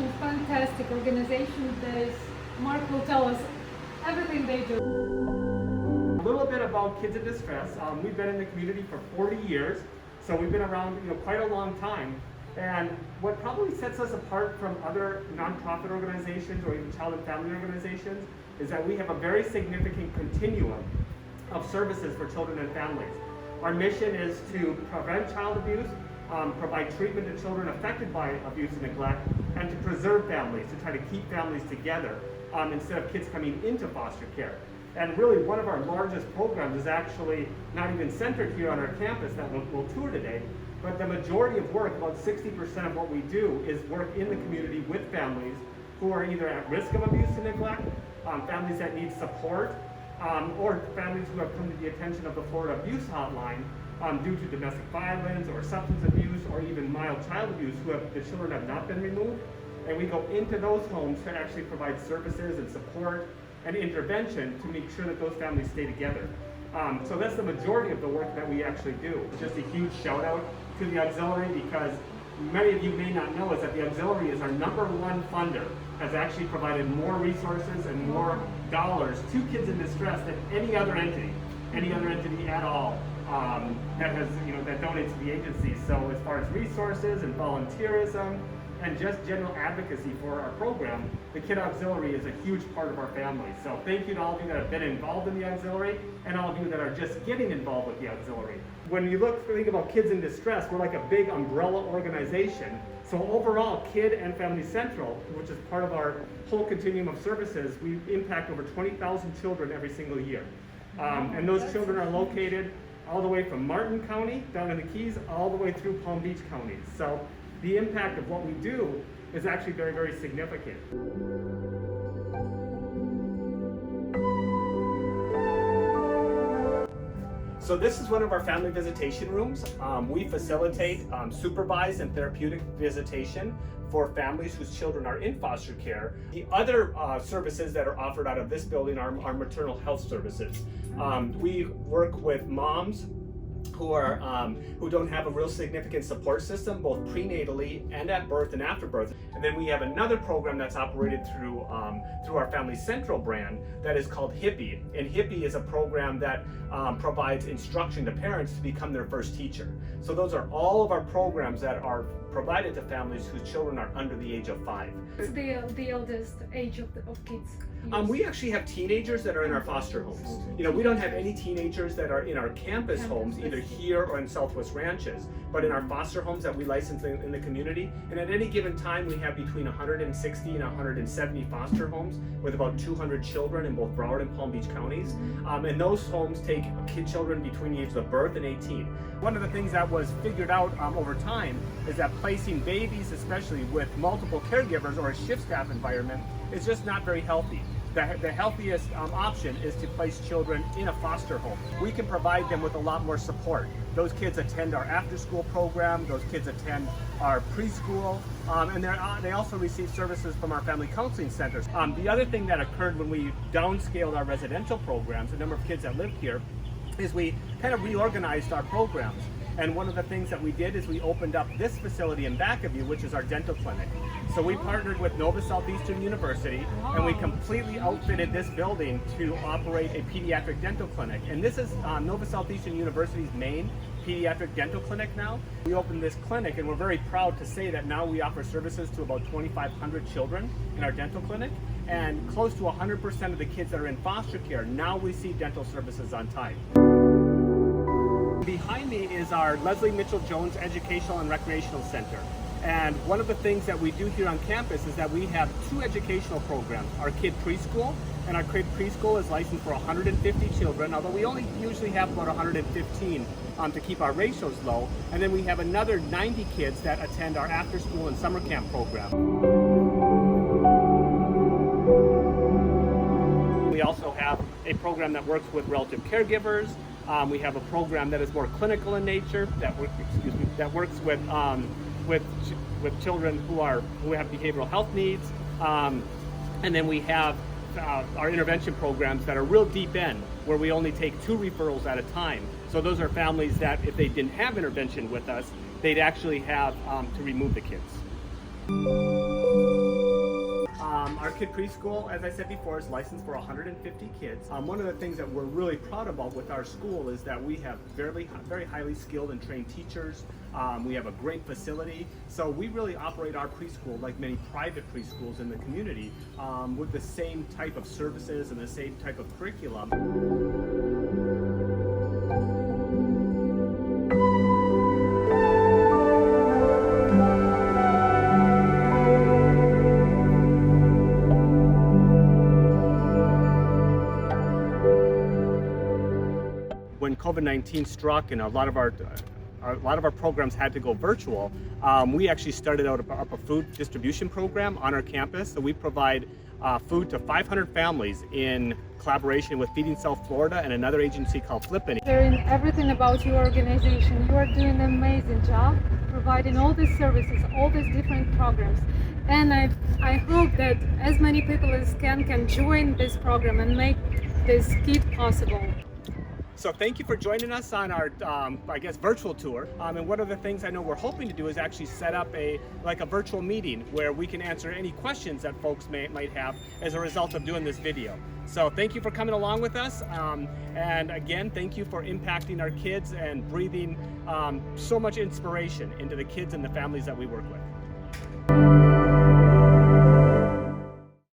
Foundation, fantastic organization. Mark will tell us everything they do. A little bit about Kids in Distress. We've been in the community for 40 years, so we've been around quite a long time. And what probably sets us apart from other nonprofit organizations or even child and family organizations is that we have a very significant continuum of services for children and families. Our mission is to prevent child abuse, provide treatment to children affected by abuse and neglect, and to preserve families, to try to keep families together instead of kids coming into foster care. And really one of our largest programs is actually not even centered here on our campus that we'll tour today, but the majority of work, about 60% of what we do, is work in the community with families who are either at risk of abuse and neglect, families that need support, or families who have come to the attention of the Florida Abuse Hotline due to domestic violence or substance abuse or even mild child abuse the children have not been removed. And we go into those homes to actually provide services and support and intervention to make sure that those families stay together. So that's the majority of the work that we actually do. Just a huge shout out to the auxiliary, because many of you may not know is that the auxiliary is our #1 funder, has actually provided more resources and more dollars to Kids in Distress than any other entity at all that donates to the agency. So as far as resources and volunteerism and just general advocacy for our program, the Kid Auxiliary is a huge part of our family. So thank you to all of you that have been involved in the auxiliary and all of you that are just getting involved with the auxiliary. When you think about Kids in Distress, we're like a big umbrella organization. So overall, Kid and Family Central, which is part of our whole continuum of services, we impact over 20,000 children every single year. And those children are located all the way from Martin County down in the Keys, all the way through Palm Beach County. So the impact of what we do is actually very, very significant. So this is one of our family visitation rooms. We facilitate supervised and therapeutic visitation for families whose children are in foster care. The other services that are offered out of this building are maternal health services. We work with moms who don't have a real significant support system, both prenatally and at birth and after birth. And then we have another program that's operated through our Family Central brand that is called Hippie. And Hippie is a program that provides instruction to parents to become their first teacher. So those are all of our programs that are provided to families whose children are under the age of 5. What's the eldest age of kids? We actually have teenagers that are in our foster homes. We don't have any teenagers that are in our campus homes, either here or in Southwest Ranches, but in our foster homes that we license in the community. And at any given time, we have between 160 and 170 foster homes with about 200 children in both Broward and Palm Beach counties. And those homes take children between the ages of birth and 18. One of the things that was figured out over time is that placing babies, especially with multiple caregivers or a shift staff environment, is just not very healthy. The healthiest option is to place children in a foster home. We can provide them with a lot more support. Those kids attend our after-school program, those kids attend our preschool, and they also receive services from our family counseling centers. The other thing that occurred when we downscaled our residential programs, the number of kids that lived here, is we kind of reorganized our programs. And one of the things that we did is we opened up this facility in back of you, which is our dental clinic. So we partnered with Nova Southeastern University, and we completely outfitted this building to operate a pediatric dental clinic. And this is Nova Southeastern University's main pediatric dental clinic now. We opened this clinic, and we're very proud to say that now we offer services to about 2,500 children in our dental clinic, and close to 100% of the kids that are in foster care now receive dental services on time. Behind me is our Leslie Mitchell Jones Educational and Recreational Center. And one of the things that we do here on campus is that we have 2 educational programs. Our Kid Preschool, and our Kid Preschool is licensed for 150 children, although we only usually have about 115 to keep our ratios low. And then we have another 90 kids that attend our after school and summer camp program. We also have a program that works with relative caregivers. We have a program that is more clinical in nature that works with children who have behavioral health needs, and then we have our intervention programs that are real deep end, where we only take 2 referrals at a time. So those are families that, if they didn't have intervention with us, they'd actually have to remove the kids. Our kid preschool, as I said before, is licensed for 150 kids. One of the things that we're really proud about with our school is that we have very highly skilled and trained teachers. We have a great facility. So we really operate our preschool like many private preschools in the community, with the same type of services and the same type of curriculum. When COVID-19 struck and a lot of our programs had to go virtual, we actually started out a food distribution program on our campus. So we provide food to 500 families in collaboration with Feeding South Florida and another agency called Flippin'. Hearing everything about your organization, you are doing an amazing job providing all these services, all these different programs. And I hope that as many people as can join this program and make this kit possible. So thank you for joining us on our, I guess, virtual tour. And one of the things I know we're hoping to do is actually set up a virtual meeting where we can answer any questions that folks might have as a result of doing this video. So thank you for coming along with us. And again, thank you for impacting our kids and breathing so much inspiration into the kids and the families that we work with.